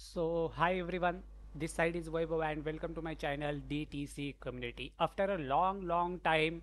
So, hi everyone, this side is Vaibhav and welcome to my channel DTC Community. After a long time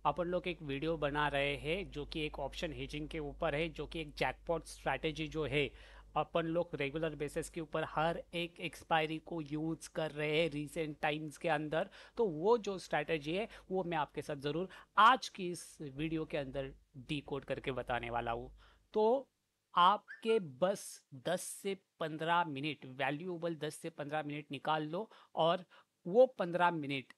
अपन लोग एक video बना रहे हैं जो कि एक ऑप्शन हेजिंग के ऊपर है, जो कि एक जैकपॉट स्ट्रैटेजी जो है अपन लोग रेगुलर बेसिस के ऊपर हर एक एक्सपायरी को यूज कर रहे हैं रिसेंट टाइम्स के अंदर। तो वो जो स्ट्रैटेजी है वो मैं आपके साथ ज़रूर आज की इस वीडियो के अंदर डिकोड करके बताने वाला हूँ। तो आपके बस 10 से 15 मिनट वैल्यूएबल 10 से 15 मिनट निकाल लो और वो 15 मिनट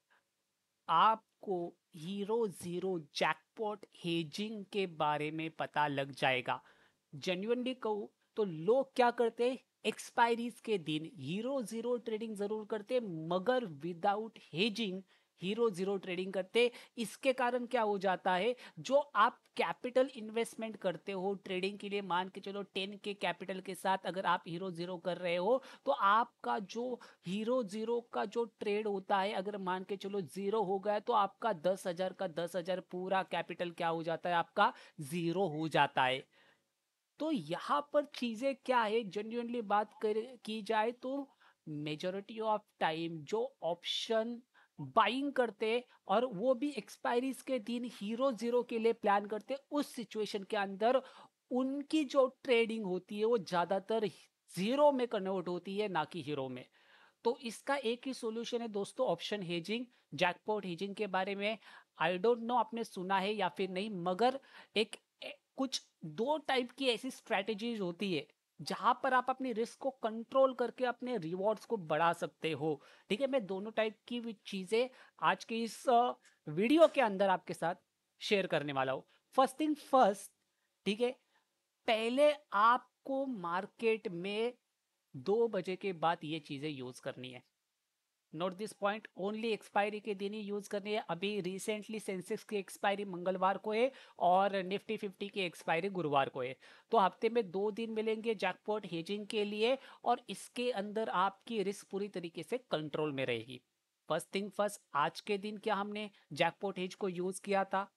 आपको हीरो जीरो जैकपॉट हेजिंग के बारे में पता लग जाएगा। जेन्युइनली कहूँ तो लोग क्या करते हैं, एक्सपायरीज के दिन हीरो जीरो ट्रेडिंग जरूर करते मगर without hedging hero zero trading करते। इसके कारण क्या हो जाता है, जो आप कैपिटल इन्वेस्टमेंट करते हो ट्रेडिंग के लिए, मान के चलो 10 के कैपिटल के साथ अगर आप हीरो जीरो कर रहे हो तो आपका जो हीरो जीरो का जो ट्रेड होता है, अगर मान के चलो जीरो हो गया तो आपका 10,000 का 10,000 पूरा कैपिटल क्या हो जाता है, आपका जीरो हो जाता है। तो यहाँ पर चीजें क्या है, जेन्युइनली बात कर की जाए तो मेजोरिटी ऑफ टाइम जो ऑप्शन बाइंग करते और वो भी एक्सपायरीज के दिन हीरो जीरो के लिए प्लान करते, उस सिचुएशन के अंदर उनकी जो ट्रेडिंग होती है वो ज्यादातर जीरो में कन्वर्ट होती है, ना कि हीरो में। तो इसका एक ही सॉल्यूशन है दोस्तों, ऑप्शन हेजिंग, जैकपॉट हेजिंग के बारे में आई डोंट नो आपने सुना है या फिर नहीं, मगर एक कुछ दो टाइप की ऐसी स्ट्रेटेजीज होती है जहां पर आप अपनी रिस्क को कंट्रोल करके अपने रिवॉर्ड्स को बढ़ा सकते हो। ठीक है, मैं दोनों टाइप की चीजें आज के इस वीडियो के अंदर आपके साथ शेयर करने वाला हूं। फर्स्ट थिंग फर्स्ट, ठीक है, पहले आपको मार्केट में 2 बजे के बाद ये चीजें यूज करनी है। Note this point, only expiry के दिन ही यूज करनी है। अभी रिसेंटली सेंसेक्स की एक्सपायरी मंगलवार को है और निफ्टी 50 की एक्सपायरी गुरुवार को है। तो हफ्ते में 2 दिन मिलेंगे जैकपॉट हेजिंग के लिए और इसके अंदर आपकी रिस्क पूरी तरीके से कंट्रोल में रहेगी। फर्स्ट थिंग फर्स्ट, आज के दिन क्या हमने जैकपॉट हेज को यूज किया था?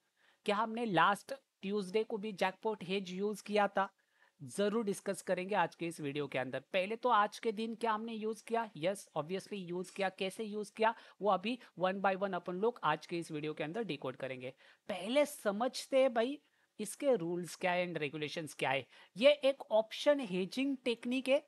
क्या हमने लास्ट ट्यूसडे को भी जैकपॉट हेज यूज किया था? जरूर डिस्कस करेंगे आज के इस वीडियो के अंदर। पहले तो आज के दिन क्या हमने यूज किया, यस ऑब्वियसली यूज किया। कैसे यूज किया वो अभी वन बाय वन अपन लोग आज के इस वीडियो के अंदर डिकोड करेंगे। पहले समझते हैं भाई इसके रूल्स क्या है एंड रेगुलेशंस क्या है। ये एक ऑप्शन हेजिंग टेक्निक है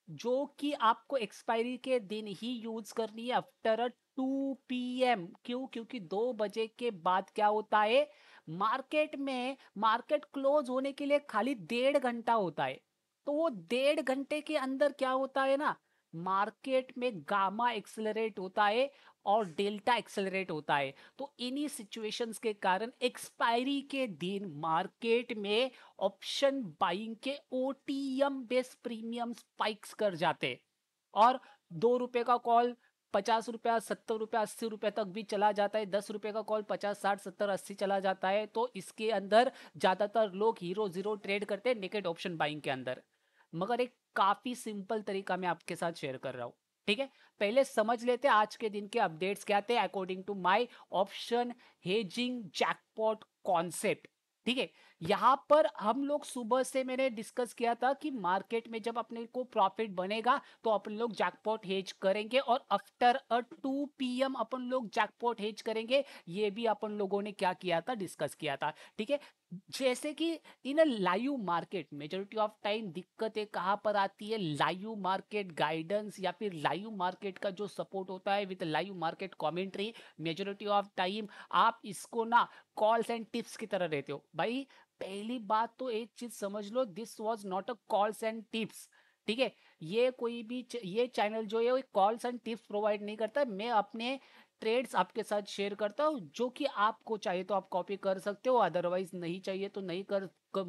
जो कि आपको एक्सपायरी के दिन ही यूज करनी है आफ्टर 2 PM। क्यों? क्योंकि 2 बजे के बाद क्या होता है, मार्केट में मार्केट क्लोज होने के लिए खाली 1.5 घंटा होता है। तो वो 1.5 घंटे के अंदर क्या होता है ना, मार्केट में गामा एक्सेलरेट होता है और डेल्टा एक्सेलरेट होता है। तो इन्हीं सिचुएशंस के कारण एक्सपायरी के दिन मार्केट में ऑप्शन बाइंग के ओटीएम बेस प्रीमियम स्पाइक्स कर जाते और 2 रुपए का कॉल 50 रुपया, 70 रुपया, 80 रुपए तक भी चला जाता है। 10 रुपए का कॉल 50, 60, 70, 80 चला जाता है। तो इसके अंदर ज्यादातर लोग हीरो जीरो ट्रेड करते हैं नेकेड ऑप्शन बाइंग के अंदर। मगर एक काफी सिंपल तरीका मैं आपके साथ शेयर कर रहा हूं। ठीक है, पहले समझ लेते हैं आज के दिन के अपडेट्स क्या थे according to my option hedging jackpot concept. ठीक है, यहां पर हम लोग सुबह से मैंने डिस्कस किया था कि मार्केट में जब अपने को प्रॉफिट बनेगा तो अपन लोग जैकपॉट हेज करेंगे और आफ्टर 2 PM अपन लोग जैकपॉट हेज करेंगे। ये भी अपन लोगों ने क्या किया था, डिस्कस किया था। ठीक है, जैसे कि in a live market majority of time दिक्कतें कहां पर आती है, लाइव मार्केट गाइडेंस या फिर लाइव मार्केट का जो सपोर्ट होता है with live market commentary, majority of time आप इसको ना कॉल्स एंड टिप्स की तरह रहते हो भाई। पहली बात तो एक चीज समझ लो, this was not a calls and tips. ठीक है, ये कोई भी ये चैनल जो है वो कॉल्स एंड टिप्स प्रोवाइड नहीं करता। मैं अपने ट्रेड्स आपके साथ शेयर करता हूँ, जो कि आपको चाहिए तो आप कॉपी कर सकते हो, अदरवाइज नहीं चाहिए तो नहीं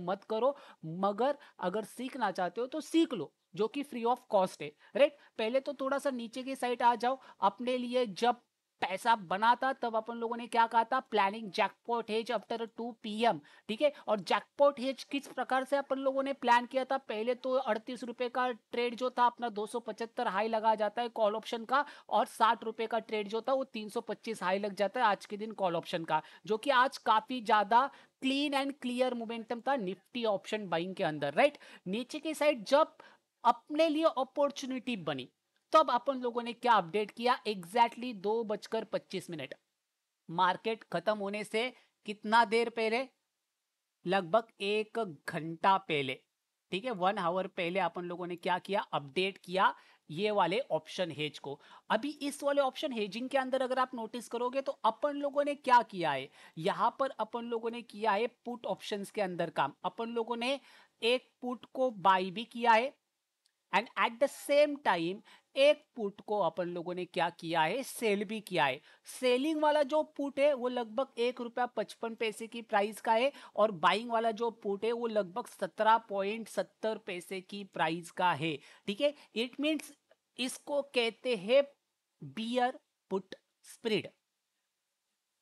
मत करो। मगर अगर सीखना चाहते हो तो सीख लो, जो कि फ्री ऑफ कॉस्ट है। राइट, पहले तो थोड़ा सा नीचे की साइड आ जाओ। अपने लिए जब पैसा बना था तब अपन लोगों ने क्या कहा था, planning jackpot hedge after 2 PM। ठीक है, और जैकपॉट हेज किस प्रकार से अपन लोगों ने प्लान किया था, पहले तो 38 रुपए का ट्रेड जो था अपना 275 हाई लगा जाता है कॉल ऑप्शन का, और 60 रुपए का ट्रेड जो था वो 325 हाई लग जाता है आज के दिन कॉल ऑप्शन का, जो कि आज काफी ज्यादा क्लीन एंड क्लियर मोमेंटम था निफ्टी ऑप्शन बाइंग के अंदर। राइट, नीचे की साइड जब अपने लिए अपॉर्चुनिटी बनी। तब अपन लोगों ने क्या अपडेट किया, एग्जैक्टली 2:25 मार्केट खत्म होने से कितना देर पहले, लगभग 1 घंटा पहले, ठीक है, 1 आवर पहले अपन लोगों ने क्या किया, अपडेट किया ये वाले ऑप्शन हेज को। अभी इस वाले ऑप्शन हेजिंग के अंदर अगर आप नोटिस करोगे तो अपन लोगों ने क्या किया है, यहां पर अपन लोगों ने किया है पुट ऑप्शंस के अंदर काम। अपन लोगों ने एक पुट को बाई भी किया है and at the same time एक पुट को अपन लोगों ने क्या किया है, सेल भी किया है। सेलिंग वाला जो पुट है वो लगभग ₹1.55 की प्राइस का है और बाइंग वाला जो पुट है वो लगभग 17.70 की प्राइस का है। ठीक है, इट मींस इसको कहते हैं बियर पुट स्प्रेड।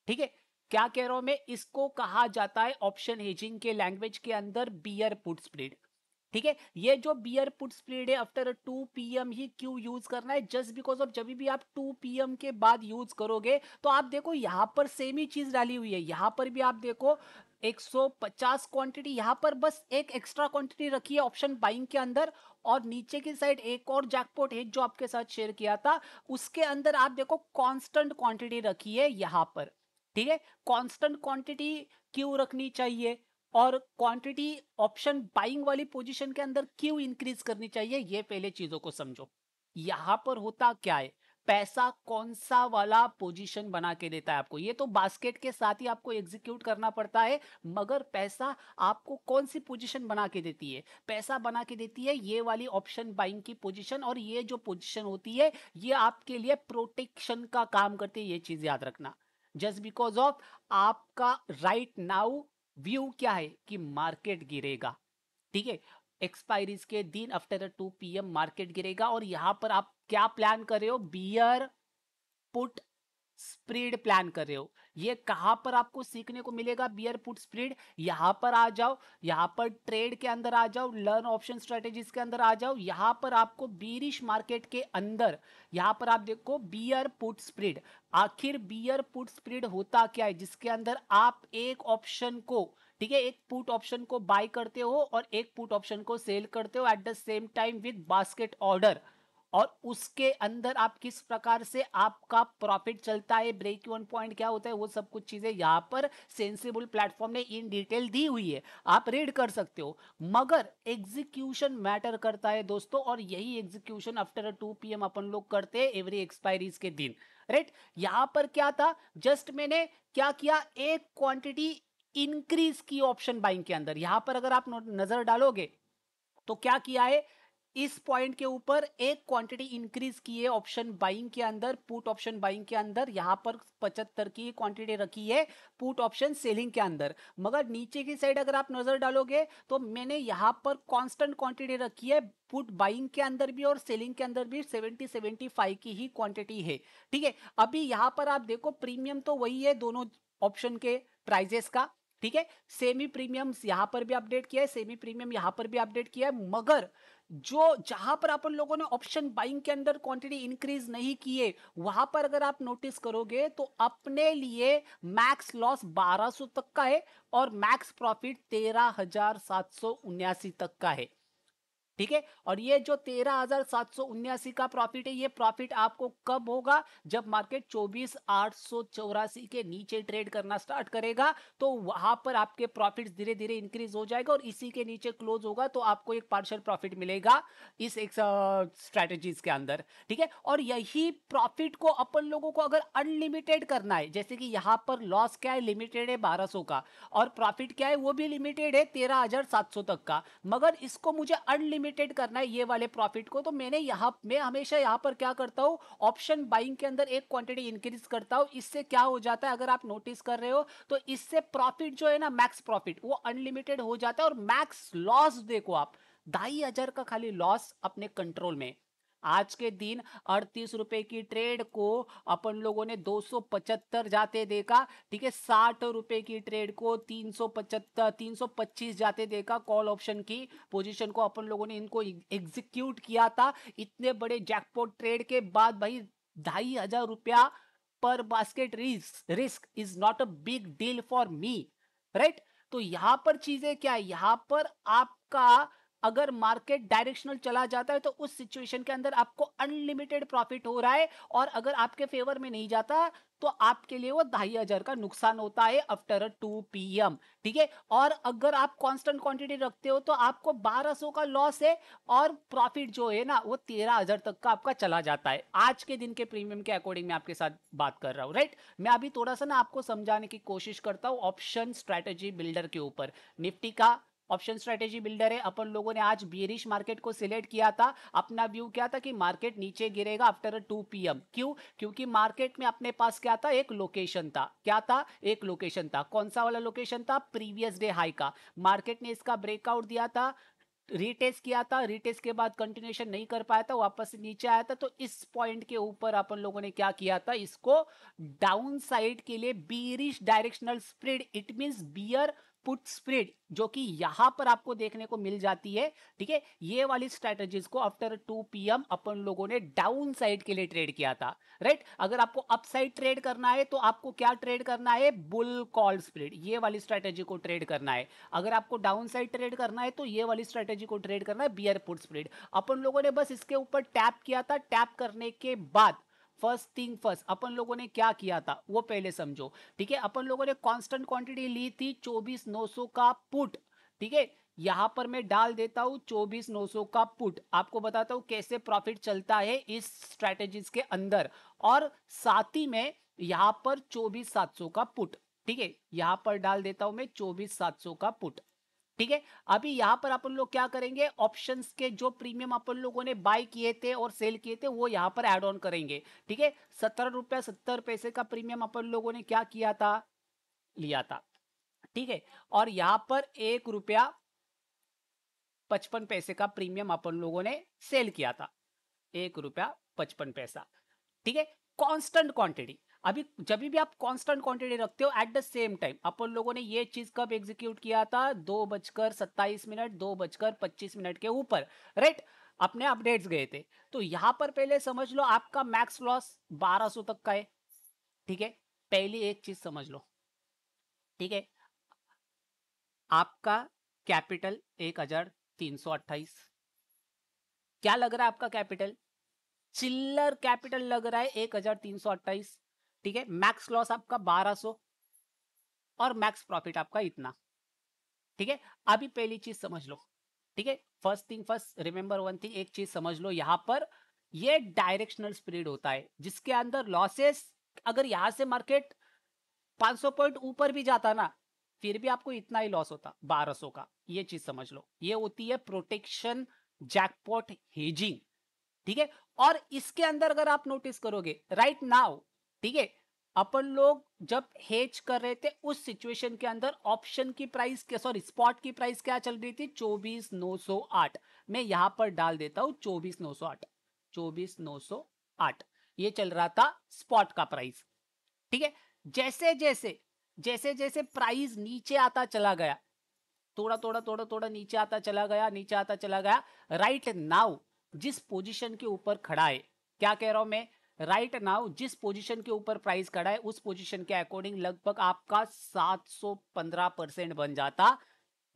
ठीक है, क्या कह रहा हूं मैं, इसको कहा जाता है ऑप्शन हेजिंग के लैंग्वेज के अंदर बियर पुट स्प्रेड। ठीक है, ये जो बियर पुट स्प्रेड है आफ्टर 2 PM ही क्यों यूज करना है, जस्ट बिकॉज ऑफ जब भी आप 2 PM के बाद यूज करोगे तो आप देखो यहां पर सेम ही चीज डाली हुई है। यहां पर भी आप देखो 150 क्वांटिटी, यहां पर बस एक एक्स्ट्रा क्वांटिटी रखी है ऑप्शन बाइंग के अंदर, और नीचे की साइड एक और जैकपॉट है जो आपके साथ शेयर किया था, उसके अंदर आप देखो कांस्टेंट क्वांटिटी रखी है यहां पर। ठीक है, कांस्टेंट क्वांटिटी क्यों रखनी चाहिए और क्वांटिटी ऑप्शन बाइंग वाली पोजीशन के अंदर क्यों इंक्रीज करनी चाहिए, ये पहले चीजों को समझो। यहां पर होता क्या है, पैसा कौन सा वाला पोजीशन बना के देता है आपको, ये तो बास्केट के साथ ही आपको एग्जीक्यूट करना पड़ता है, मगर पैसा आपको कौन सी पोजीशन बना के देती है, पैसा बना के देती है ये वाली ऑप्शन बाइंग की पोजीशन। और ये जो पोजीशन होती है ये आपके लिए प्रोटेक्शन का काम करती है, ये चीज याद रखना। जस्ट बिकॉज ऑफ आपका राइट नाउ व्यू क्या है कि मार्केट गिरेगा। ठीक है, एक्सपायरीज के दिन आफ्टर 2 PM मार्केट गिरेगा और यहां पर आप क्या प्लान कर रहे हो, बियर पुट स्प्रेड प्लान कर रहे हो। ये कहां पर आपको सीखने को मिलेगा बियर पुट स्प्रेड, यहां पर आ जाओ, यहां पर ट्रेड के अंदर आ जाओ, लर्न ऑप्शन स्ट्रेटेजीज के अंदर आ जाओ। यहां पर आपको बीरिश मार्केट के अंदर यहां पर आप देखो बियर पुट स्प्रेड। आखिर बियर पुट स्प्रेड होता क्या है, जिसके अंदर आप एक ऑप्शन को, ठीक है, एक पुट ऑप्शन को बाय करते हो और एक पुट ऑप्शन को सेल करते हो at the same time with basket order, और उसके अंदर आप किस प्रकार से आपका प्रॉफिट चलता है, ब्रेक इवन पॉइंट क्या होता है, वो सब कुछ चीजें यहां पर सेंसिबल प्लेटफॉर्म ने इन डिटेल दी हुई है, आप रीड कर सकते हो। मगर एग्जीक्यूशन मैटर करता है दोस्तों, और यही एग्जीक्यूशन आफ्टर 2 PM अपन लोग करते हैं एवरी एक्सपायरीज के दिन, राइट। यहां पर क्या था, जस्ट मैंने क्या किया, एक क्वांटिटी इंक्रीज की ऑप्शन बाइंग के अंदर। यहां पर अगर आप नजर डालोगे तो क्या किया है, इस पॉइंट के ऊपर एक क्वांटिटी इंक्रीज की है ऑप्शन बाइंग के अंदर, पुट ऑप्शन बाइंग के अंदर। यहां पर 75 की क्वांटिटी रखी है पुट ऑप्शन सेलिंग के अंदर। मगर नीचे की साइड अगर आप नजर डालोगे तो मैंने यहां पर कांस्टेंट क्वांटिटी रखी है पुट बाइंग के अंदर भी और सेलिंग के अंदर भी 70-75 की ही क्वांटिटी है। ठीक है, अभी यहां पर आप देखो प्रीमियम तो वही है दोनों ऑप्शन के प्राइजेस का। ठीक है, सेमी प्रीमियम यहां पर भी अपडेट किया है, सेमी प्रीमियम यहां पर भी अपडेट किया है, मगर जो जहां पर अपन लोगों ने ऑप्शन बाइंग के अंदर क्वांटिटी इंक्रीज नहीं की है, वहां पर अगर आप नोटिस करोगे तो अपने लिए मैक्स लॉस 1200 तक का है और मैक्स प्रॉफिट 13,779 तक का है। ठीक है, और ये जो 13,779 का प्रॉफिट है, ये प्रॉफिट आपको कब होगा, जब मार्केट 24,884 के नीचे ट्रेड करना स्टार्ट करेगा, तो वहां पर आपके प्रॉफिट्स धीरे धीरे इंक्रीज हो जाएगा और इसी के नीचे क्लोज होगा तो आपको एक पार्शियल प्रॉफिट मिलेगा इस एक स्ट्रेटेजीज के अंदर। ठीक है, और यही प्रॉफिट को अपन लोगों को अगर अनलिमिटेड करना है, जैसे कि यहां पर लॉस क्या है, लिमिटेड है 1200 का, और प्रॉफिट क्या है, वो भी लिमिटेड है 13,700 तक का, मगर इसको मुझे अनलिमिटेड करना है ये वाले प्रॉफिट को, तो मैं हमेशा यहां पर क्या करता हूं, ऑप्शन बाइंग के अंदर एक क्वांटिटी इंक्रीज करता हूं। इससे क्या हो जाता है, अगर आप नोटिस कर रहे हो तो इससे प्रॉफिट जो है ना, मैक्स प्रॉफिट वो अनलिमिटेड हो जाता है, और मैक्स लॉस देखो आप 2,500 का खाली लॉस अपने कंट्रोल में। आज के दिन 38 रुपए की ट्रेड को अपन लोगों ने 275 जाते देखा। ठीक है, 60 रुपए की ट्रेड को 375 325 जाते देखा। कॉल ऑप्शन की पोजीशन को अपन लोगों ने इनको एग्जीक्यूट किया था। इतने बड़े जैकपॉट ट्रेड के बाद भाई 2,500 रुपया पर basket risk is not a big deal for me, right. तो यहां पर चीजें क्या है, यहां पर आपका अगर मार्केट डायरेक्शनल चला जाता है तो उस सिचुएशन के अंदर आपको अनलिमिटेड प्रॉफिट हो रहा है, और अगर आपके फेवर में नहीं जाता तो आपके लिए वो 2,500 का नुकसान होता है आफ्टर 2 PM। ठीक है, और अगर आप कांस्टेंट क्वांटिटी रखते हो तो आपको 1200 का लॉस है, और प्रॉफिट जो है ना वो 13,000 तक का आपका चला जाता है। आज के दिन के प्रीमियम के अकॉर्डिंग मैं आपके साथ बात कर रहा हूं, राइट। मैं अभी थोड़ा सा ना आपको समझाने की कोशिश करता हूं ऑप्शन स्ट्रेटेजी बिल्डर के ऊपर। निफ्टी का ऑप्शन स्ट्रेटेजी बिल्डर है। अपन लोगों ने आज बियरिश मार्केट को सिलेक्ट किया था। अपना व्यू क्या था कि मार्केट नीचे गिरेगा आफ्टर 2 PM। क्यों? क्योंकि मार्केट में अपने पास क्या था, एक लोकेशन था। क्या था? एक लोकेशन था। कौन सा वाला लोकेशन था? प्रीवियस डे हाई का। मार्केट ने इसका ब्रेकआउट दिया था, रीटेस्ट किया था, रीटेस्ट के बाद कंटिन्यूएशन नहीं कर पाया था, वापस से नीचे आया था। तो इस पॉइंट के ऊपर अपन लोगों ने क्या किया था, इसको डाउन साइड के लिए bearish directional spread, it means beer put spread, जो कि यहां पर आपको देखने को मिल जाती है। ठीक है, ये वाली स्ट्रेटजीज को आफ्टर 2 PM अपन लोगों ने डाउन साइड के लिए ट्रेड किया था, राइट। अगर आपको अपसाइड ट्रेड करना है तो आपको क्या ट्रेड करना है, बुल कॉल स्प्रेड, ये वाली स्ट्रेटजी को ट्रेड करना है। अगर आपको डाउन साइड ट्रेड करना है तो ये वाली स्ट्रेटजी को ट्रेड करना है, बियर पुट स्प्रेड। अपन लोगों ने बस इसके ऊपर टैप किया था। टैप करने के बाद फर्स्ट थिंग फर्स्ट अपन लोगों ने क्या किया था वो पहले समझो। ठीक है, अपन लोगों ने कांस्टेंट क्वांटिटी ली थी 24,900 का पुट। ठीक है, यहां पर मैं डाल देता हूं 24,900 का पुट। आपको बताता हूं कैसे प्रॉफिट चलता है इस स्ट्रेटेजीज के अंदर, और साथ ही में यहां पर 24,700 का पुट। ठीक है, यहां पर डाल देता हूं मैं 24,700 का पुट। ठीक है, अभी यहां पर अपन लोग क्या करेंगे, ऑप्शंस के जो प्रीमियम अपन लोगों ने बाय किए थे और सेल किए थे वो यहां पर ऐड ऑन करेंगे। ठीक है, 17 रुपया 70 पैसे का प्रीमियम अपन लोगों ने क्या किया था, लिया था। ठीक है, और यहां पर 1 रुपया 55 पैसे का प्रीमियम अपन लोगों ने सेल किया था, 1 रुपया 55 पैसा। ठीक है, कांस्टेंट क्वांटिटी। अभी जब भी आप कांस्टेंट क्वांटिटी रखते हो एट द सेम टाइम, अपन लोगों ने ये चीज कब एग्जीक्यूट किया था, 2:27 2:25 के ऊपर, राइट। अपने अपडेट्स गए थे। तो यहां पर पहले समझ लो आपका मैक्स लॉस 1200 तक का है। ठीक है, पहली एक चीज समझ लो। ठीक है, आपका कैपिटल 1,328, क्या लग रहा है आपका कैपिटल, चिल्लर कैपिटल लग रहा है 1,328। ठीक है, मैक्स लॉस आपका 1200 और मैक्स प्रॉफिट आपका इतना। ठीक है, अभी पहली चीज समझ लो। ठीक है, first thing first, remember one thing, एक चीज समझ लो, यहां पर ये डायरेक्शनल स्प्रेड होता है जिसके अंदर लॉसेस, अगर यहां से मार्केट 500 पॉइंट ऊपर भी जाता ना फिर भी आपको इतना ही लॉस होता 1200 का। ये चीज समझ लो, ये होती है प्रोटेक्शन जैकपॉट हेजिंग। ठीक है, और इसके अंदर अगर आप नोटिस करोगे राइट नाउ, ठीक है, अपन लोग जब हेज कर रहे थे उस सिचुएशन के अंदर ऑप्शन की प्राइस, सॉरी स्पॉट की प्राइस क्या चल रही थी, 24,908। मैं यहां पर डाल देता हूं 24,908, 24,908 ये चल रहा था स्पॉट का प्राइस। ठीक है, जैसे जैसे जैसे जैसे प्राइस नीचे आता चला गया, थोड़ा थोड़ा थोड़ा थोड़ा नीचे आता चला गया, नीचे आता चला गया, राइट नाउ जिस पोजीशन के ऊपर खड़ा है, क्या कह रहा हूं मैं, राइट नाउ जिस पोजीशन के ऊपर प्राइस खड़ा है उस पोजीशन के अकॉर्डिंग लगभग आपका 715% बन जाता,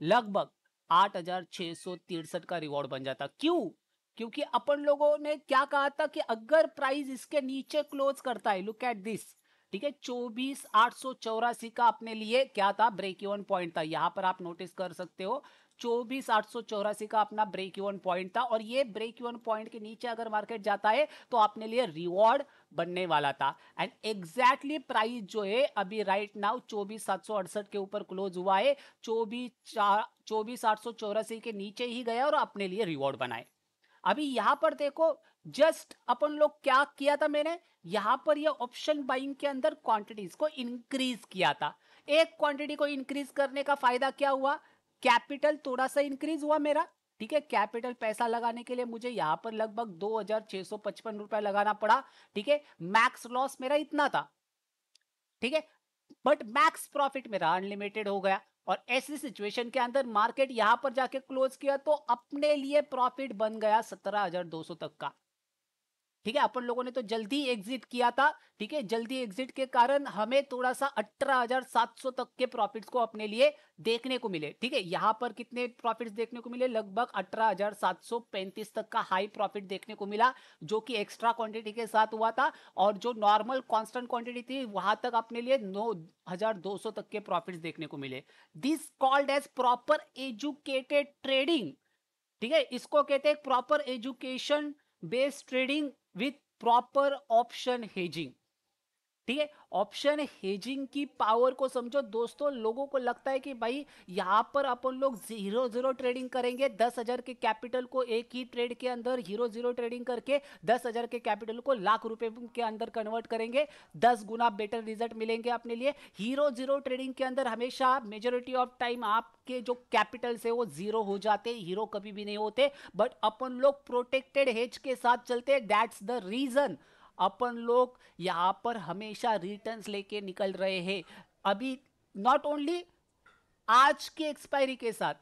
लगभग 8,663 का रिवॉर्ड बन जाता। क्यों? क्योंकि अपन लोगों ने क्या कहा था कि अगर प्राइस इसके नीचे क्लोज करता है, लुक एट दिस। ठीक है, 24,884 का अपने लिए क्या था, ब्रेक इवन पॉइंट था। यहां पर आप नोटिस कर सकते हो 24,884 का अपना ब्रेक इवन पॉइंट था, और ये ब्रेक इवन पॉइंट के नीचे अगर मार्केट जाता है तो अपने लिए रिवॉर्ड बनने वाला था। एंड एग्जैक्टली प्राइस जो है अभी राइट नाउ 24,768 के ऊपर क्लोज हुआ है, 24,884 के नीचे ही गया और अपने लिए रिवॉर्ड बनाए। अभी यहां पर देखो, जस्ट अपन लोग क्या किया था, मैंने यहां पर ये ऑप्शन बाइंग के अंदर क्वांटिटीज को इंक्रीज किया था। एक क्वांटिटी को इंक्रीज करने का फायदा क्या हुआ, कैपिटल थोड़ा सा इंक्रीज हुआ मेरा। ठीक है, कैपिटल पैसा लगाने के लिए मुझे यहां पर लगभग 2,655 रुपया लगाना पड़ा। ठीक है, मैक्स लॉस मेरा इतना था। ठीक है, बट मैक्स प्रॉफिट मेरा अनलिमिटेड हो गया, और ऐसी सिचुएशन के अंदर मार्केट यहां पर जाके क्लोज किया तो अपने लिए प्रॉफिट बन गया 17,200 तक का। ठीक है, अपन लोगों ने तो जल्दी एग्जिट किया था। ठीक है, जल्दी एग्जिट के कारण हमें थोड़ा सा 18,700 तक के प्रॉफिट्स को अपने लिए देखने को मिले। ठीक है, यहां पर कितने प्रॉफिट्स देखने को मिले, लगभग 18,735 तक का हाई प्रॉफिट देखने को मिला, जो कि एक्स्ट्रा क्वांटिटी के साथ हुआ था। और जो नॉर्मल कांस्टेंट क्वांटिटी थी वहां तक अपने लिए 9,200 तक के प्रॉफिट्स देखने को मिले। This called as proper educated trading. ठीक है, इसको कहते हैं proper education based trading with proper option hedging. ठीक है, ऑप्शन हेजिंग की पावर को समझो दोस्तों। लोगों को लगता है कि भाई यहां पर अपन लोग 0-0 ट्रेडिंग करेंगे, 10,000 के कैपिटल को एक ही ट्रेड के अंदर 0-0 ट्रेडिंग करके 10,000 के कैपिटल को लाख रुपए के अंदर कन्वर्ट करेंगे, 10 गुना बेटर रिजल्ट मिलेंगे अपने लिए। 0-0 ट्रेडिंग के अंदर हमेशा मेजोरिटी ऑफ टाइम आपके जो कैपिटल है वो जीरो हो जाते, हीरो कभी भी नहीं होते। बट अपन लोग प्रोटेक्टेड हेज के साथ चलते, दैट्स द रीजन अपन लोग यहां पर हमेशा रिटर्न्स लेके निकल रहे हैं। अभी नॉट ओनली आज के एक्सपायरी के साथ,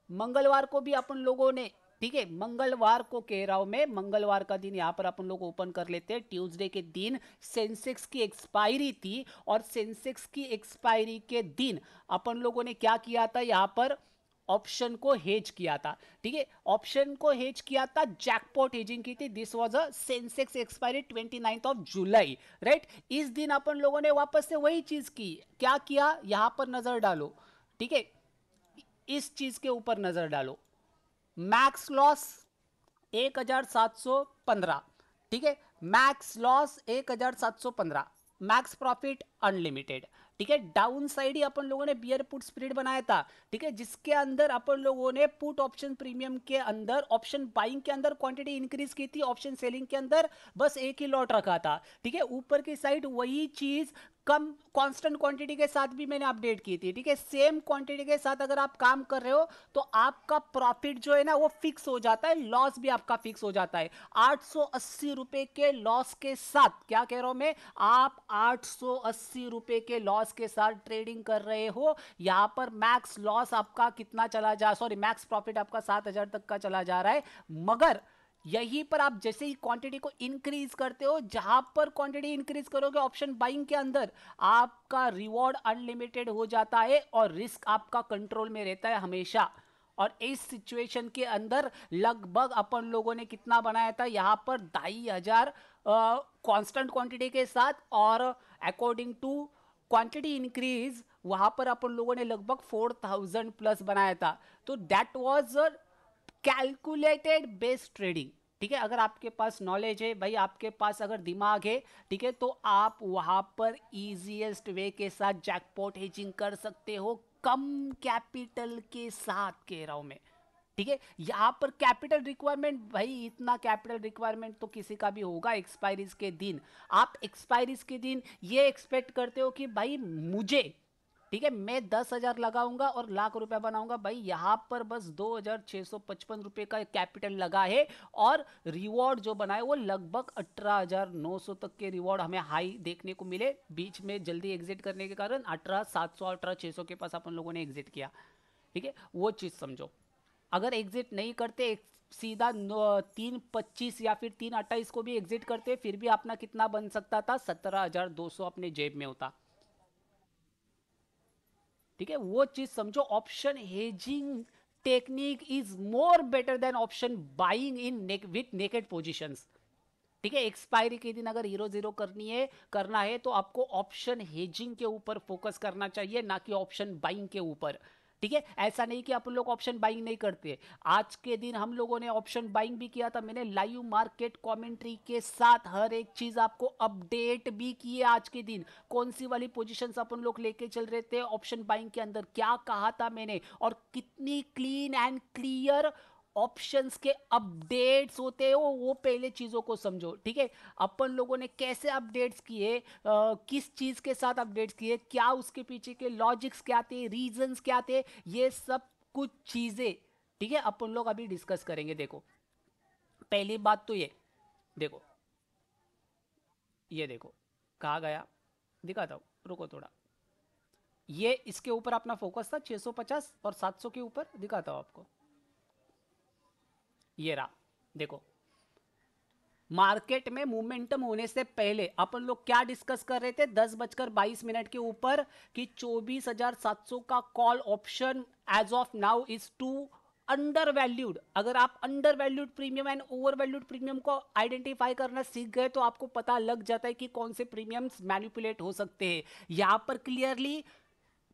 मंगलवार को भी अपन लोगों ने, ठीक है, मंगलवार को कह रहा हूं मैं, मंगलवार का दिन यहां पर अपन लोग ओपन कर लेते हैं। ट्यूसडे के दिन सेंसेक्स की एक्सपायरी थी, और सेंसेक्स की एक्सपायरी के दिन अपन लोगों ने क्या किया था, यहां पर ऑप्शन को हेज किया था। ठीक है, ऑप्शन को हेज किया था, जैकपॉट हेजिंग की थी। This was a Sensex expiry 29th of July, right. इस दिन अपन लोगों ने वापस से वही चीज की। क्या किया, यहां पर नजर डालो। ठीक है, इस चीज के ऊपर नजर डालो। Max loss 1,715। ठीक है, max loss 1,715, max profit unlimited. ठीक है, डाउन साइड ही अपन लोगों ने बियर पुट स्प्रेड बनाया था। ठीक है, जिसके अंदर अपन लोगों ने पुट ऑप्शन प्रीमियम के अंदर ऑप्शन बाइंग के अंदर क्वांटिटी इंक्रीज की थी, ऑप्शन सेलिंग के अंदर बस एक ही लॉट रखा था। ठीक है, ऊपर की साइड वही चीज कम कांस्टेंट क्वांटिटी के साथ भी मैंने अपडेट की थी। ठीक है, सेम क्वांटिटी के साथ अगर आप काम कर रहे हो तो आपका प्रॉफिट जो है ना वो फिक्स हो जाता है, लॉस भी आपका फिक्स हो जाता है। 880 रुपए के लॉस के साथ, क्या कह रहा हूं मैं, आप 880 रुपए के लॉस के साथ ट्रेडिंग कर रहे हो। यहां पर मैक्स लॉस आपका कितना चला जा, सॉरी मैक्स प्रॉफिट आपका 7,000 तक का चला जा रहा है। मगर यहीं पर आप जैसे ही क्वांटिटी को इंक्रीज करते हो, जहां पर क्वांटिटी इंक्रीज करोगे ऑप्शन बाइंग के अंदर, आपका रिवॉर्ड अनलिमिटेड हो जाता है और रिस्क आपका कंट्रोल में रहता है हमेशा। और इस सिचुएशन के अंदर लगभग अपन लोगों ने कितना बनाया था, यहां पर 2,500 कांस्टेंट क्वांटिटी के साथ, और अकॉर्डिंग टू क्वांटिटी इंक्रीज वहां पर अपन लोगों ने लगभग 4,000 प्लस बनाया था। तो that was calculated based trading. ठीक है, अगर आपके पास नॉलेज है भाई, आपके पास अगर दिमाग है, ठीक है, तो आप वहां पर इजीएस्ट वे के साथ जैकपॉट हेजिंग कर सकते हो, कम कैपिटल के साथ कह रहा हूं मैं। ठीक है, यहां पर कैपिटल रिक्वायरमेंट, भाई इतना कैपिटल रिक्वायरमेंट तो किसी का भी होगा एक्सपायरीज के दिन। आप एक्सपायरीज के दिन ये एक्सपेक्ट करते हो कि भाई मुझे, ठीक है, मैं 10,000 लगाऊंगा और लाख रुपया बनाऊंगा। भाई यहां पर बस 2,655 रुपए का कैपिटल लगा है, और रिवॉर्ड जो बनाए वो लगभग 18,900 तक के रिवॉर्ड हमें हाई देखने को मिले। बीच में जल्दी एग्जिट करने के कारण 18,700 18,600 के पास अपन लोगों ने एग्जिट किया। ठीक है, वो चीज समझो। अगर एग्जिट नहीं करते, सीधा 3,25 या फिर 3,28 को भी एग्जिट करते, फिर भी अपना कितना बन सकता था, 17,200 अपने जेब में होता। ठीक है, वो चीज समझो। Option hedging technique is more better than option buying in with naked positions. ठीक है, एक्सपायरी के दिन अगर 0-0 करना है तो आपको ऑप्शन हेजिंग के ऊपर फोकस करना चाहिए, ना कि ऑप्शन बाइंग के ऊपर। ठीक है, ऐसा नहीं कि अपन लोग ऑप्शन बाइंग नहीं करते। आज के दिन हम लोगों ने ऑप्शन बाइंग भी किया था, मैंने लाइव मार्केट कमेंट्री के साथ हर एक चीज आपको अपडेट भी की है। आज के दिन कौन सी वाली पोजीशंस अपन लोग लेके चल रहे थे ऑप्शन बाइंग के अंदर, क्या कहा था मैंने, और कितनी क्लीन एंड क्लियर ऑप्शंस के अपडेट्स होते हो, वो पहले चीजों को समझो। ठीक है, अपन लोगों ने कैसे अपडेट्स किए, किस चीज के साथ अपडेट्स किए, क्या उसके पीछे के लॉजिक्स क्या थे, रीजंस क्या थे, ये सब कुछ चीजें, ठीक है, अपन लोग अभी डिस्कस करेंगे। देखो, पहली बात तो देखो ये देखो, कहा गया, दिखाता हूं, रुको थोड़ा। ये इसके ऊपर अपना फोकस था 650 और 700 के ऊपर, दिखाता हूं आपको। ये रहा, देखो मार्केट में मोमेंटम होने से पहले अपन लोग क्या डिस्कस कर रहे थे 10:22 के ऊपर कि 24,700 का call option as of now is too undervalued. अगर आप undervalued premium and overvalued premium को आइडेंटिफाई करना सीख गए तो आपको पता लग जाता है कि कौन से प्रीमियम्स मैनिपुलेट हो सकते हैं। यहां पर क्लियरली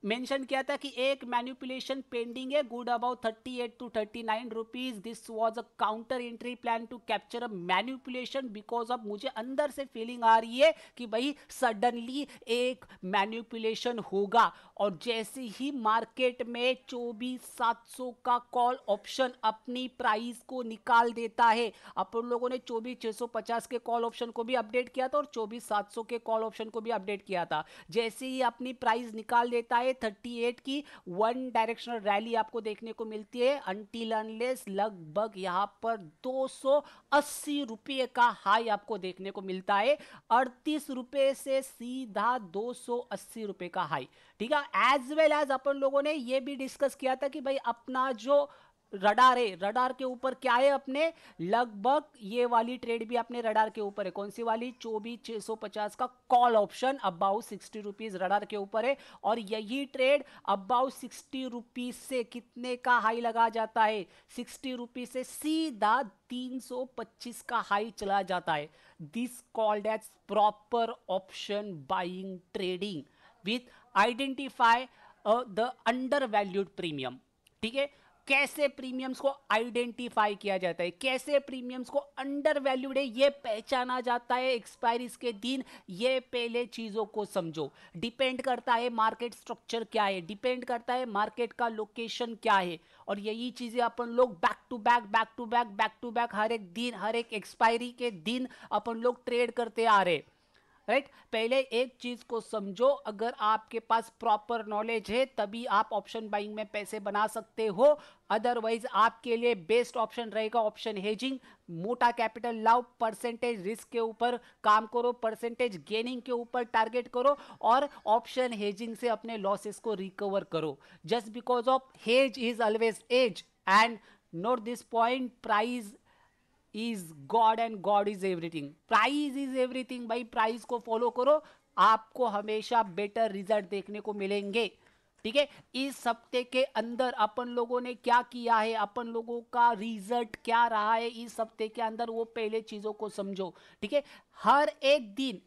मेंशन किया था कि एक मैनिपुलेशन पेंडिंग है, good about 38 to 39 rupees. This was a counter entry plan to capture a manipulation because of मुझे अंदर से फीलिंग आ रही है कि भाई सडनली एक मैनिपुलेशन होगा। और जैसे ही मार्केट में 24,700 का कॉल ऑप्शन अपनी प्राइस को निकाल देता है, अपन लोगों ने 24,650 के कॉल ऑप्शन को भी अपडेट किया था और 24,700 के कॉल ऑप्शन को भी अपडेट किया था। जैसे ही अपनी प्राइस निकाल देता है 38 की वन डायरेक्शनल रैली आपको देखने को मिलती है अनटिल अनलेस लगभग यहां पर 280 रुपये का हाई आपको देखने को मिलता है। 38 रुपये से सीधा 280 रुपये का हाई। ठीक है, एज वेल एज अपन लोगों ने ये भी डिस्कस किया था कि भाई अपना जो रडार है, रडार के ऊपर क्या है अपने, लगभग ये वाली ट्रेड भी अपने रडार के ऊपर है। कौन सी वाली, 24,650 का call option about 60 rupees radar के ऊपर है। और यही ट्रेड अबाउट 60 रुपीज से कितने का हाई लगा जाता है, 60 रुपीज से सीधा 325 का हाई चला जाता है। This called as proper option buying trading with identify the undervalued premium. ठीक है, कैसे प्रीमियम्स को आइडेंटिफाई किया जाता है, कैसे प्रीमियम्स को अंडर वैल्यूड है ये पहचाना जाता है एक्सपायरीज के दिन। ये पहले चीजों को समझो। डिपेंड करता है मार्केट स्ट्रक्चर क्या है, डिपेंड करता है मार्केट का लोकेशन क्या है। और यही चीजें अपन लोग बैक टू बैक हर एक दिन, हर एक एक्सपायरी के दिन अपन लोग ट्रेड करते आ रहे। राइट, पहले एक चीज को समझो, अगर आपके पास प्रॉपर नॉलेज है तभी आप ऑप्शन बाइंग में पैसे बना सकते हो। अदरवाइज आपके लिए बेस्ट ऑप्शन रहेगा ऑप्शन हेजिंग। मोटा कैपिटल लाओ, परसेंटेज रिस्क के ऊपर काम करो, परसेंटेज गेनिंग के ऊपर टारगेट करो और ऑप्शन हेजिंग से अपने लॉसेस को रिकवर करो। Just because of hedge is always as and note this point, price is God and God is everything. Price is everything भाई, प्राइस को फॉलो करो, आपको हमेशा बेटर रिजल्ट देखने को मिलेंगे। ठीक है, इस हफ्ते के अंदर अपन लोगों ने क्या किया है, अपन लोगों का रिजल्ट क्या रहा है इस हफ्ते के अंदर, वो पहले चीजों को समझो। ठीक है, हर एक दिन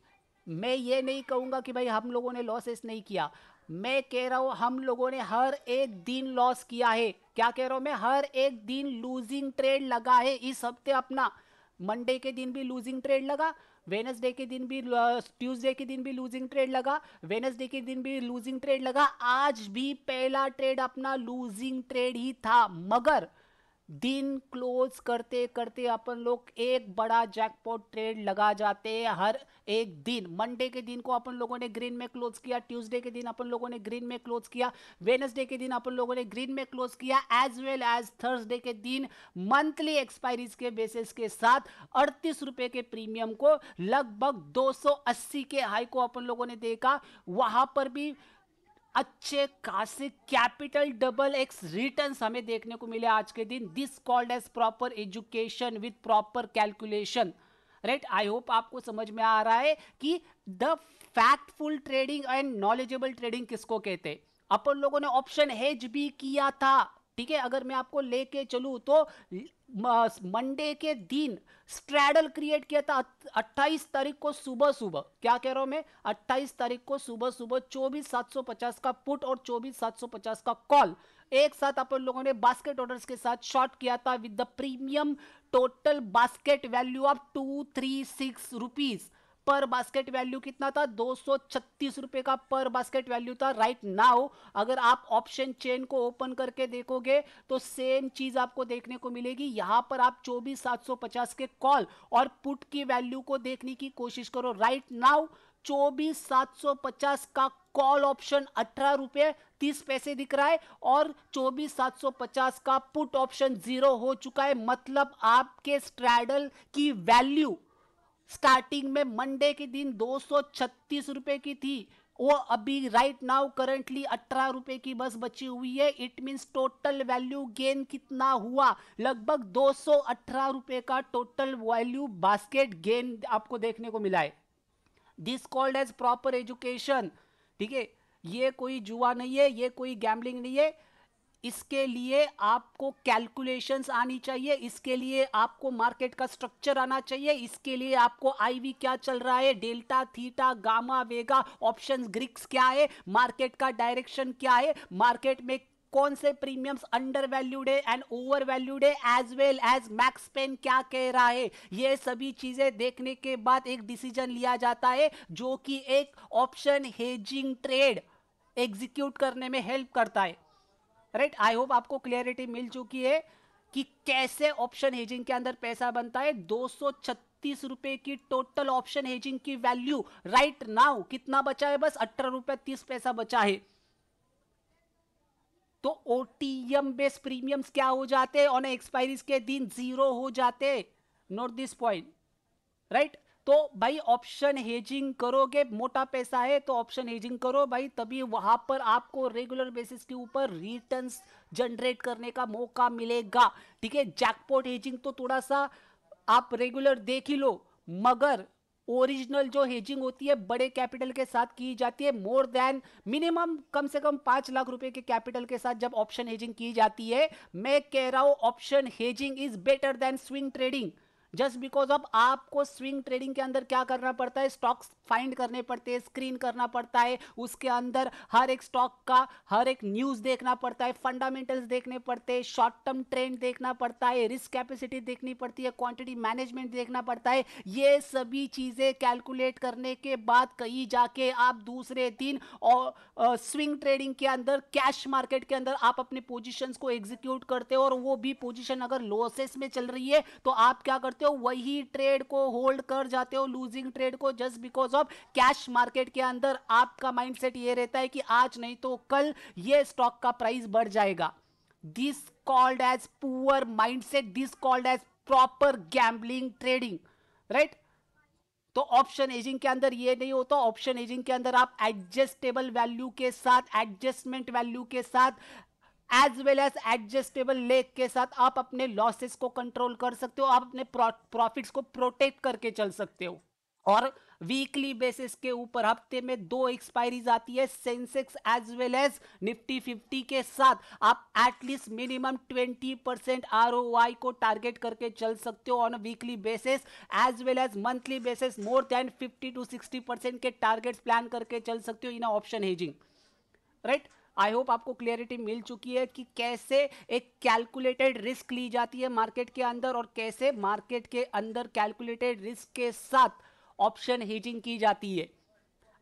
मैं ये नहीं कहूंगा कि भाई हम लोगों ने लॉसेस नहीं किया, मैं कह रहा हूं हम लोगों ने हर एक दिन लॉस किया है। क्या कह रहा हूं मैं, हर एक दिन लूजिंग ट्रेड लगा है इस हफ्ते अपना। मंडे के दिन भी लूजिंग ट्रेड लगा, वेनसडे के दिन भी, ट्यूसडे के दिन भी लूजिंग ट्रेड लगा, वेनसडे के दिन भी लूजिंग ट्रेड लगा, आज भी पहला ट्रेड अपना लूजिंग ट्रेड ही था। मगर दिन क्लोज करते करते अपन लोग एक बड़ा जैकपॉट ट्रेड लगा जाते हैं हर एक दिन। मंडे के दिन को अपन लोगों ने ग्रीन में क्लोज किया, ट्यूसडे के दिन अपन लोगों ने ग्रीन में क्लोज किया, वेडनेसडे के दिन अपन लोगों ने ग्रीन में क्लोज किया, एज वेल एज थर्सडे के दिन मंथली एक्सपायरीज के बेसिस के साथ 38 रुपए के प्रीमियम को लगभग 280 के हाई को अपन लोगों ने देखा। वहां पर भी अच्छे खासे कैपिटल डबल एक्स रिटर्न्स हमें देखने को मिले आज के दिन। This called as proper education with proper calculation. Right, I hope आपको समझ में आ रहा है कि the factful trading and knowledgeable trading किसको कहते हैं। अपन लोगों ने ऑप्शन हेज भी किया था। ठीक है, अगर मैं आपको लेके चलूं तो मंडे के दिन स्ट्रैडल क्रिएट किया था 28 तारीख को सुबह सुबह। क्या कह रहा हूं मैं, 28 तारीख को सुबह सुबह 24,750 का पुट और 24,750 का कॉल एक साथ अपन लोगों ने बास्केट ऑर्डर्स के साथ शॉर्ट किया था with the premium total basket value of 236 rupees. पर बास्केट वैल्यू कितना था, 236 रुपए का पर बास्केट वैल्यू था। राइट नाउ अगर आप ऑप्शन चेन को ओपन करके देखोगे तो सेम चीज आपको देखने को मिलेगी। यहां पर आप 24,750 के कॉल और पुट की वैल्यू को देखने की कोशिश करो। राइट नाउ 24,750 का कॉल ऑप्शन 18 रुपए 30 पैसे दिख रहा है और 24,750 का पुट ऑप्शन 0 हो चुका है। मतलब आपके स्ट्रैडल की वैल्यू स्टार्टिंग में मंडे के दिन 236 रुपए की थी, वो अभी राइट नाउ करंटली 18 रुपए की बस बची हुई है। It means total value gain कितना हुआ, लगभग 218 रुपए का टोटल वैल्यू बास्केट गेन आपको देखने को मिला है। This called as proper education. ठीक है, ये कोई जुआ नहीं है, ये कोई गैम्बलिंग नहीं है। इसके लिए आपको कैलकुलेशंस आनी चाहिए, इसके लिए आपको मार्केट का स्ट्रक्चर आना चाहिए, इसके लिए आपको आईवी क्या चल रहा है, डेल्टा, थीटा, गामा, वेगा, ऑप्शंस, ग्रिक्स क्या है, मार्केट का डायरेक्शन क्या है, मार्केट में कौन से प्रीमियम्स अंडर वैल्यूड है एंड ओवर वैल्यूड है, as well as max pain क्या कह रहा है। ये सभी चीजें देखने के बाद एक डिसीजन लिया जाता है जो कि एक ऑप्शन हेजिंग ट्रेड एग्जीक्यूट करने में हेल्प करता है। राइट, आई होप आपको क्लियरिटी मिल चुकी है कि कैसे ऑप्शन हेजिंग के अंदर पैसा बनता है। 236 रुपए की टोटल ऑप्शन हेजिंग की वैल्यू राइट नाउ कितना बचा है, बस 18 रुपए 30 पैसा बचा है। तो ओटीएम बेस्ड प्रीमियम्स क्या हो जाते हैं, ऑन एक्सपायरीज के दिन जीरो हो जाते। Note this point, right. तो भाई ऑप्शन हेजिंग करोगे, मोटा पैसा है तो ऑप्शन हेजिंग करो भाई, तभी वहां पर आपको रेगुलर बेसिस के ऊपर रिटर्न्स जनरेट करने का मौका मिलेगा। ठीक है, जैकपॉट हेजिंग तो थोड़ा सा आप रेगुलर देख ही लो, मगर ओरिजिनल जो हेजिंग होती है बड़े कैपिटल के साथ की जाती है, मोर देन मिनिमम कम से कम 5 लाख रुपए के कैपिटल के साथ जब ऑप्शन हेजिंग की जाती है। मैं कह रहा हूं option hedging is better than swing trading, just because of आपको स्विंग ट्रेडिंग के अंदर क्या करना पड़ता है, स्टॉक्स फाइंड करने पड़ते हैं, स्क्रीन करना पड़ता है, उसके अंदर हर एक स्टॉक का हर एक न्यूज देखना पड़ता है, फंडामेंटल्स देखने पड़ते हैं, शॉर्ट टर्म ट्रेंड देखना पड़ता है, रिस्क कैपेसिटी देखनी पड़ती है, क्वांटिटी मैनेजमेंट देखना पड़ता है। ये सभी चीजें कैलकुलेट करने के बाद कहीं जाके आप दूसरे दिन और स्विंग ट्रेडिंग के अंदर, कैश मार्केट के अंदर आप अपने पोजीशंस को एग्जीक्यूट करते हो, और वो भी पोजीशन अगर लॉसेस में चल रही है तो आप क्या करते हो, वही ट्रेड को होल्ड कर जाते हो, लूजिंग ट्रेड को, just because of cash market के अंदर आपका माइंडसेट ये रहता है कि आज नहीं तो कल ये स्टॉक का प्राइस बढ़ जाएगा। This called as poor mindset, this called as proper gambling trading, right. तो ऑप्शन एजिंग के अंदर ये नहीं होता। ऑप्शन एजिंग के अंदर आप एडजस्टेबल वैल्यू के साथ, एडजस्टमेंट वैल्यू के साथ, as well as adjustable leg के साथ आप अपने लॉसेस को कंट्रोल कर सकते हो, आप अपने प्रॉफिट्स को प्रोटेक्ट करके चल सकते हो। और वीकली बेसिस के ऊपर हफ्ते में 2 एक्सपायरीज आती है, Sensex as well as Nifty 50 के साथ आप एटलीस्ट मिनिमम 20% आरओआई को टारगेट करके चल सकते हो on weekly basis, as well as monthly basis more than 50 to 60% के टारगेट्स प्लान करके चल सकते हो in option hedging, right. I hope आपको क्लियरिटी मिल चुकी है कि कैसे एक कैलकुलेटेड रिस्क ली जाती है मार्केट के अंदर, और कैसे मार्केट के अंदर कैलकुलेटेड रिस्क के साथ ऑप्शन हेजिंग की जाती है।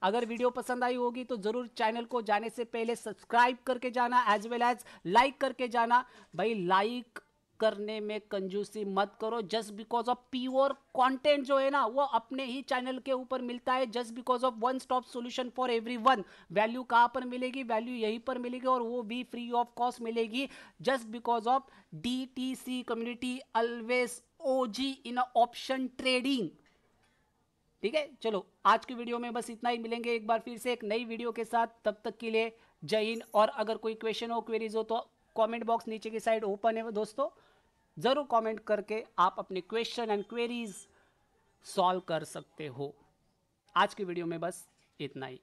अगर वीडियो पसंद आई होगी तो जरूर चैनल को जाने से पहले सब्सक्राइब करके जाना, एज वेल एज लाइक करके जाना। भाई लाइक करने में कंजूसी मत करो, just because of pure content जो है ना वो अपने ही चैनल के ऊपर मिलता है, just because of one stop solution for everyone. Value कहां पर मिलेगी, वैल्यू यहीं पर मिलेगी, और वो भी फ्री ऑफ कॉस्ट मिलेगी, just because of DTC community always OG in option trading. ठीक है, चलो आज की वीडियो में बस इतना ही, मिलेंगे एक बार फिर से एक नई वीडियो के साथ, तब तक के लिए जय हिंद। और अगर कोई क्वेश्चन हो, क्वेरीज हो तो कमेंट बॉक्स नीचे की साइड ओपन है दोस्तों, जरूर कमेंट करके आप अपने क्वेश्चन एंड क्वेरीज सॉल्व कर सकते हो। आज की वीडियो में बस इतना ही।